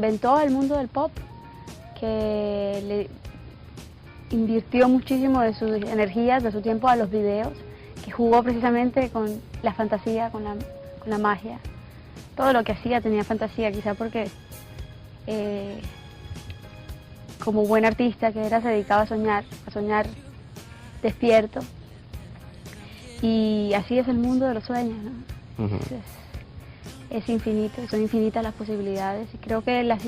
reinventó el mundo del pop, que le invirtió muchísimo de sus energías, de su tiempo a los videos, que jugó precisamente con la fantasía, con la magia. Todo lo que hacía tenía fantasía, quizá porque como buen artista que era, se dedicaba a soñar despierto. Y así es el mundo de los sueños, ¿no? Es infinito, son infinitas las posibilidades, y creo que las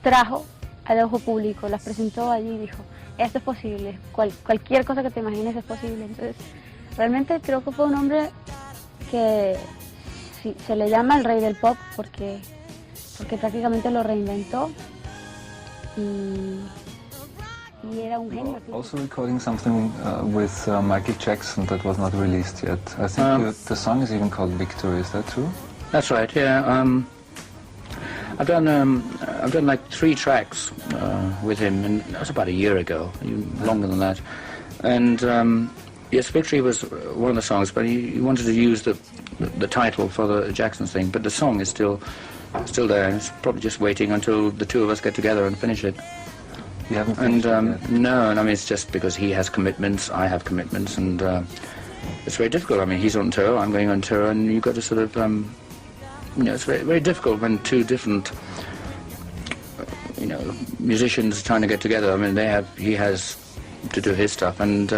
trajo al ojo público, las presentó allí y dijo, esto es posible, cualquier cosa que te imagines es posible. Entonces, realmente creo que fue un hombre que se le llama el rey del pop porque prácticamente lo reinventó y era un genio. Also recording something with Michael Jackson that was not released yet. I think the song is even called Victory. Is that true? That's right. Yeah. I've done like 3 tracks with him, and that was about a year ago, even longer than that. And yes, Victory was one of the songs, but he wanted to use the title for the Jackson thing. But the song is still there, and it's probably just waiting until the two of us get together and finish it. You haven't finished it yet? No, I mean, it's just because he has commitments, I have commitments, and it's very difficult. I mean, he's on tour, I'm going on tour, and you've got to sort of, you know, it's very, very difficult when 2 different, you know, musicians are trying to get together. I mean, he has to do his stuff, and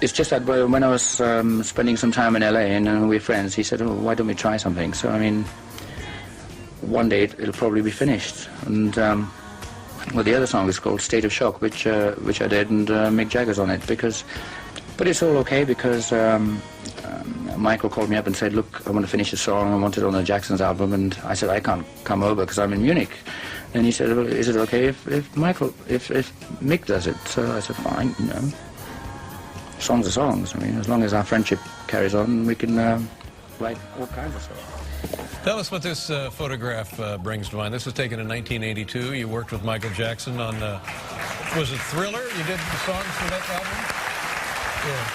it's just that when I was spending some time in LA and we're friends, he said, oh, why don't we try something? So, I mean, one day it'll probably be finished, and well, the other song is called State of Shock, which I did, and Mick Jagger's on it, but it's all okay because Michael called me up and said, look, I want to finish a song, I want it on the Jackson's album, and I said, I can't come over because I'm in Munich. And he said, well, is it okay if Mick does it? So I said, fine, you know, songs are songs. I mean, as long as our friendship carries on, we can write all kinds of songs. Tell us what this photograph brings to mind. This was taken in 1982. You worked with Michael Jackson on, was it Thriller? You did the songs for that album? Yeah.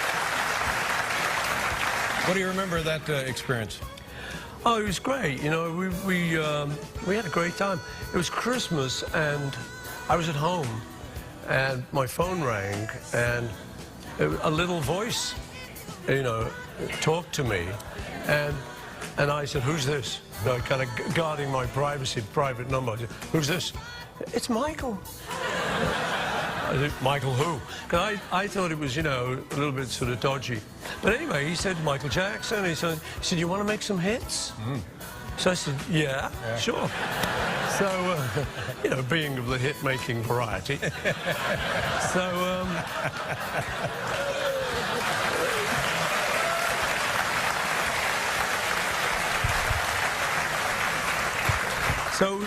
What do you remember of that experience? Oh, it was great. You know, we had a great time. It was Christmas, and I was at home, and my phone rang, and a little voice, you know, talked to me, and I said, who's this? You know, kind of guarding my privacy, private number. I said, who's this? It's Michael. I said, Michael who? Because I thought it was, you know, a little bit sort of dodgy. But anyway, he said, Michael Jackson. He said, you want to make some hits? So I said, yeah, sure. So, you know, being of the hit-making variety. So,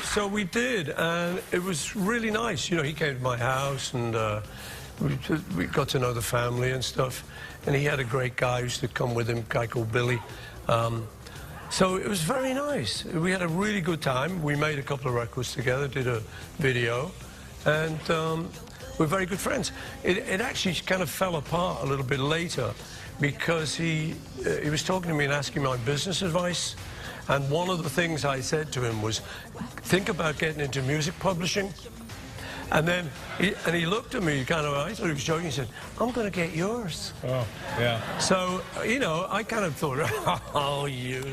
So we did, and it was really nice. You know, he came to my house, and we got to know the family and stuff. And he had a great guy who used to come with him, a guy called Billy. So it was very nice. We had a really good time. We made a couple of records together, did a video, and we're very good friends. It actually kind of fell apart a little bit later because he was talking to me and asking my business advice. And one of the things I said to him was, think about getting into music publishing. And then he looked at me kind of, I thought he was joking, he said, I'm going to get yours. Oh, yeah. So, you know, I kind of thought, oh, you.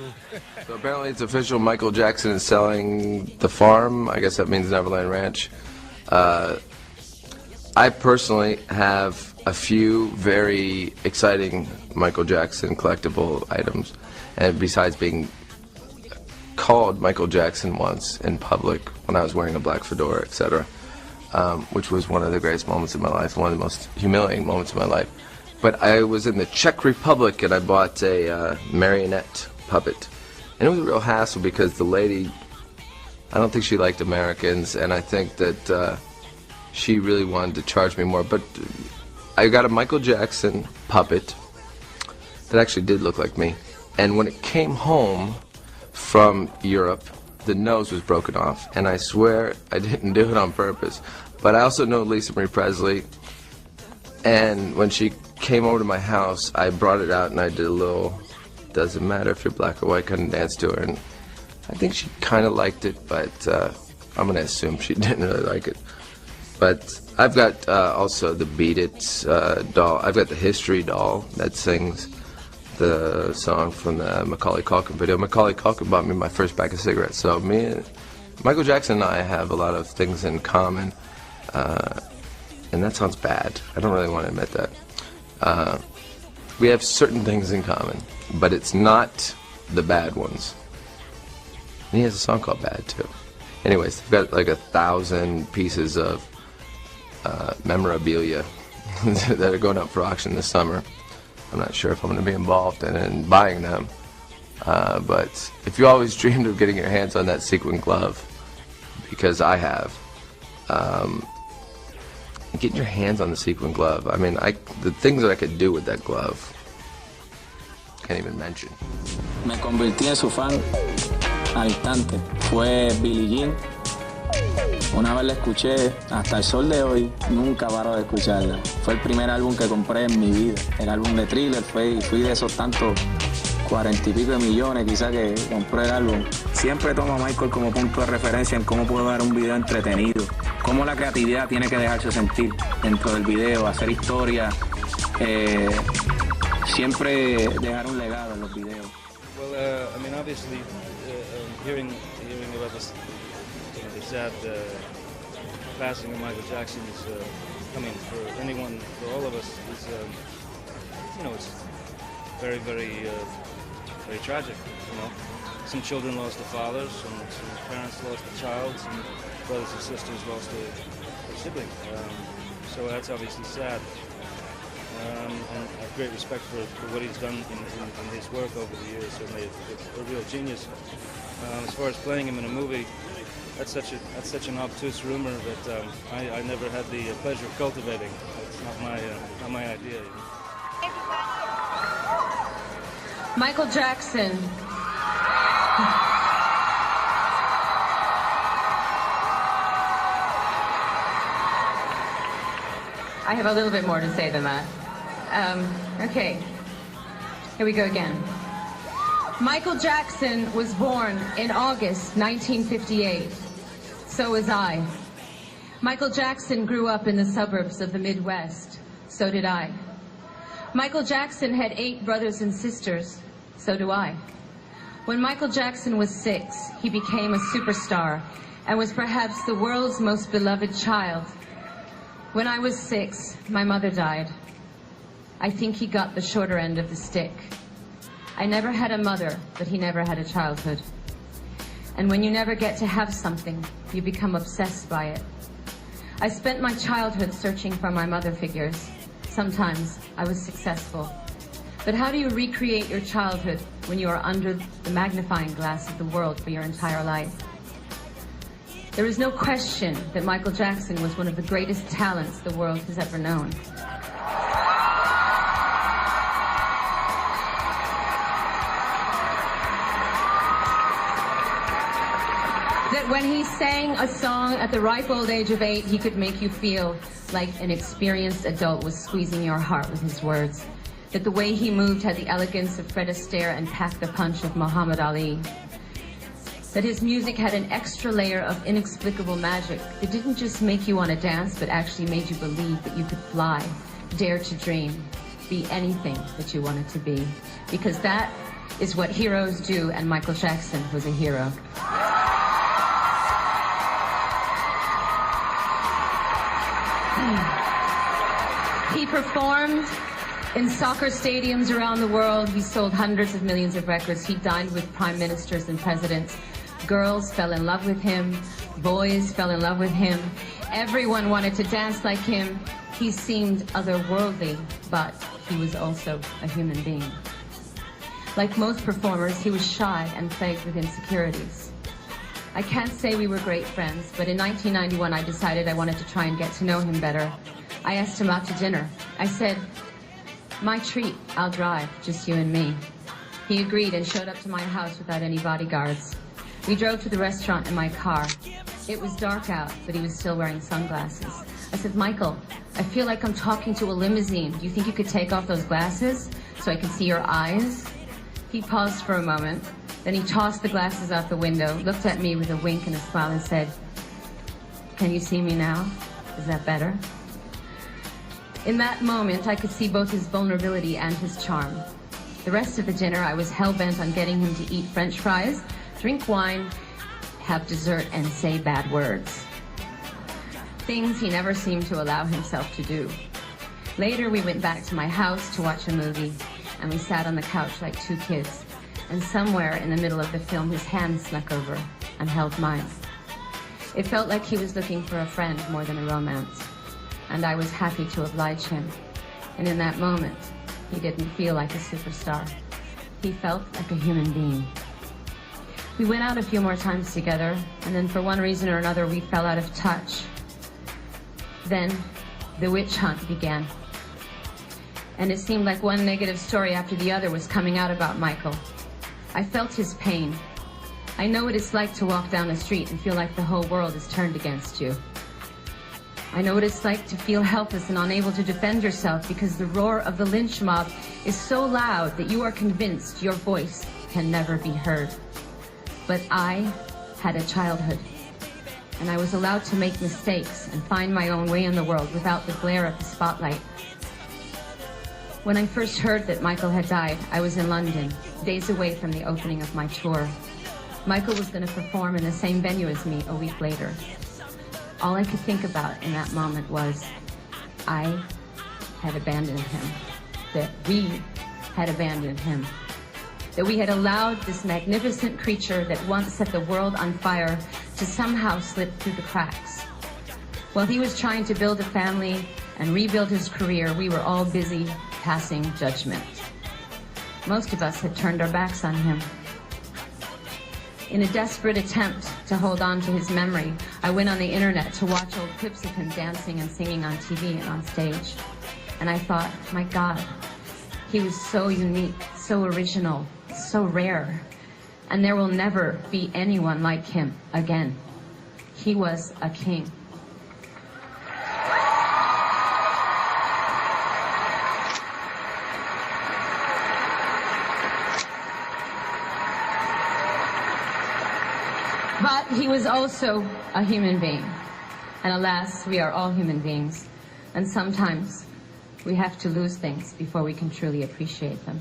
So apparently it's official, Michael Jackson is selling the farm. I guess that means Neverland Ranch. I personally have a few very exciting Michael Jackson collectible items. And besides being called Michael Jackson once in public when I was wearing a black fedora, etc., which was one of the greatest moments of my life, one of the most humiliating moments of my life. But I was in the Czech Republic and I bought a marionette puppet. And it was a real hassle because the lady, I don't think she liked Americans, and I think that she really wanted to charge me more. But I got a Michael Jackson puppet that actually did look like me. And when it came home from Europe, the nose was broken off, and I swear I didn't do it on purpose. But I also know Lisa Marie Presley, and when she came over to my house, I brought it out and I did a little doesn't matter if you're black or white, kind of dance to her. And I think she kind of liked it, but I'm going to assume she didn't really like it. But I've got also the Beat It doll. I've got the History doll that sings the song from the Macaulay Culkin video. Macaulay Culkin bought me my first pack of cigarettes. So Michael Jackson and I have a lot of things in common. And that sounds bad. I don't really want to admit that. We have certain things in common, but it's not the bad ones. And he has a song called Bad, too. Anyways, I've got like 1,000 pieces of memorabilia that are going up for auction this summer. I'm not sure if I'm going to be involved in buying them. But if you always dreamed of getting your hands on that sequin glove, because I have, get your hands on the sequin glove. I mean, the things that I could do with that glove, can't even mention. Me convertí en su fan al instante. Fue Billie Jean. Una vez la escuché, hasta el sol de hoy, nunca paro de escucharla. Fue el primer álbum que compré en mi vida. El álbum de Thriller, fui de esos tantos 40 y pico de millones quizás que compré el álbum. Siempre tomo a Michael como punto de referencia en cómo puedo dar un video entretenido, cómo la creatividad tiene que dejarse sentir dentro del video, hacer historia, siempre dejar un legado en los videos. Well, I mean, obviously, hearing about this, the sad passing of Michael Jackson is, I mean, for anyone, for all of us, is, it's very, very, very tragic. Some children lost their fathers, some parents lost a child, some brothers and sisters lost a sibling. So that's obviously sad. And I have great respect for what he's done in his work over the years. Certainly, a real genius. As far as playing him in a movie, that's such an obtuse rumor that I never had the pleasure of cultivating. It's not my idea. Michael Jackson. I have a little bit more to say than that. Okay, here we go again. Michael Jackson was born in August 1958. So was I. Michael Jackson grew up in the suburbs of the Midwest. So did I. Michael Jackson had 8 brothers and sisters. So do I. When Michael Jackson was 6, he became a superstar and was perhaps the world's most beloved child. When I was 6, my mother died. I think he got the shorter end of the stick. I never had a mother, but he never had a childhood. And when you never get to have something, you become obsessed by it. I spent my childhood searching for my mother figures. Sometimes I was successful. But how do you recreate your childhood when you are under the magnifying glass of the world for your entire life? There is no question that Michael Jackson was one of the greatest talents the world has ever known. That when he sang a song at the ripe old age of 8, he could make you feel like an experienced adult was squeezing your heart with his words. That the way he moved had the elegance of Fred Astaire and packed the punch of Muhammad Ali. That his music had an extra layer of inexplicable magic that didn't just make you want to dance, but actually made you believe that you could fly, dare to dream, be anything that you wanted to be. Because that is what heroes do, and Michael Jackson was a hero. He performed in soccer stadiums around the world. He sold hundreds of millions of records. He dined with prime ministers and presidents. Girls fell in love with him. Boys fell in love with him. Everyone wanted to dance like him. He seemed otherworldly, but he was also a human being. Like most performers, he was shy and plagued with insecurities. I can't say we were great friends, but in 1991 I decided I wanted to try and get to know him better. I asked him out to dinner. I said, "My treat, I'll drive, just you and me." He agreed and showed up to my house without any bodyguards. We drove to the restaurant in my car. It was dark out, but he was still wearing sunglasses. I said, "Michael, I feel like I'm talking to a limousine. Do you think you could take off those glasses so I can see your eyes?" He paused for a moment, then he tossed the glasses out the window, looked at me with a wink and a smile and said, "Can you see me now? Is that better?" In that moment, I could see both his vulnerability and his charm. The rest of the dinner, I was hell-bent on getting him to eat French fries, drink wine, have dessert, and say bad words. Things he never seemed to allow himself to do. Later, we went back to my house to watch a movie, and we sat on the couch like two kids. And somewhere in the middle of the film, his hand snuck over and held mine. It felt like he was looking for a friend more than a romance, and I was happy to oblige him. And in that moment, he didn't feel like a superstar. He felt like a human being. We went out a few more times together, and then for one reason or another, we fell out of touch. Then, the witch hunt began. And it seemed like one negative story after the other was coming out about Michael. I felt his pain. I know what it's like to walk down the street and feel like the whole world is turned against you. I know what it's like to feel helpless and unable to defend yourself because the roar of the lynch mob is so loud that you are convinced your voice can never be heard. But I had a childhood, and I was allowed to make mistakes and find my own way in the world without the glare of the spotlight. When I first heard that Michael had died, I was in London, days away from the opening of my tour. Michael was going to perform in the same venue as me a week later. All I could think about in that moment was, I had abandoned him, that we had abandoned him, that we had allowed this magnificent creature that once set the world on fire to somehow slip through the cracks. While he was trying to build a family and rebuild his career, we were all busy passing judgment. Most of us had turned our backs on him. In a desperate attempt to hold on to his memory, I went on the internet to watch old clips of him dancing and singing on TV and on stage. And I thought, my God, he was so unique, so original, so rare. And there will never be anyone like him again. He was a king. But he was also a human being. And alas, we are all human beings. And sometimes we have to lose things before we can truly appreciate them.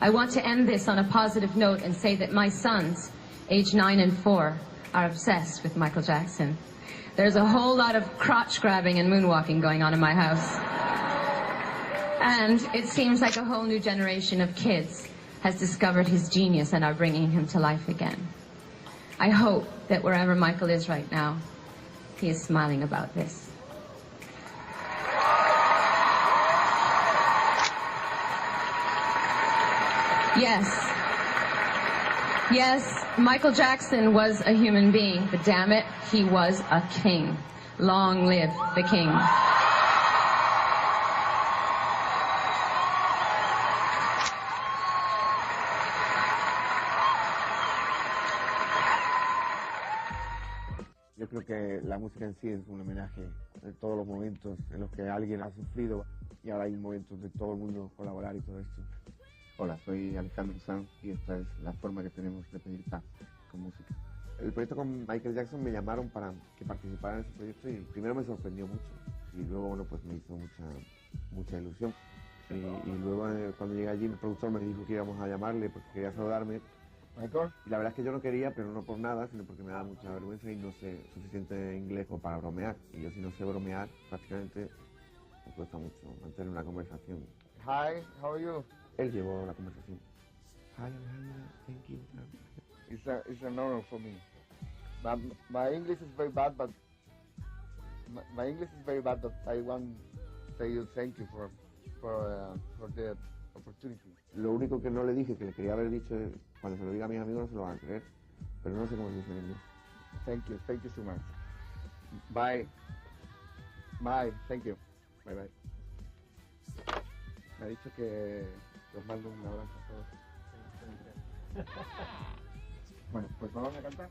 I want to end this on a positive note and say that my sons, age 9 and 4, are obsessed with Michael Jackson. There's a whole lot of crotch grabbing and moonwalking going on in my house. And it seems like a whole new generation of kids has discovered his genius and are bringing him to life again. I hope that wherever Michael is right now, he is smiling about this. Yes, Michael Jackson was a human being, but damn it, he was a king. Long live the king. Yo creo que la música en sí es un homenaje de todos los momentos en los que alguien ha sufrido y ahora hay momentos de todo el mundo colaborar y todo esto. Hola, soy Alejandro Sanz y esta es la forma que tenemos de pedir paz con música. El proyecto con Michael Jackson me llamaron para que participara en ese proyecto y primero me sorprendió mucho y luego bueno, pues me hizo mucha ilusión. Y luego cuando llegué allí el productor me dijo que íbamos a llamarle porque quería saludarme. Michael. Y la verdad es que yo no quería, pero no por nada, sino porque me da mucha vergüenza y no sé suficiente inglés como para bromear. Y yo si no sé bromear, prácticamente me cuesta mucho mantener una conversación. Hi, how are you? Él llevó la conversación. Hi, Alejandra, thank you. It's an honor for me. My English is very bad, but my English is very bad, but I want to say you thank you for the opportunity. Lo único que no le dije, que le quería haber dicho, es, cuando se lo diga a mis amigos no se lo van a creer, pero no sé cómo se dice en inglés. Thank you so much. Bye, thank you. Bye. Me ha dicho que os mando un abrazo a todos. Bueno, pues vamos a cantar.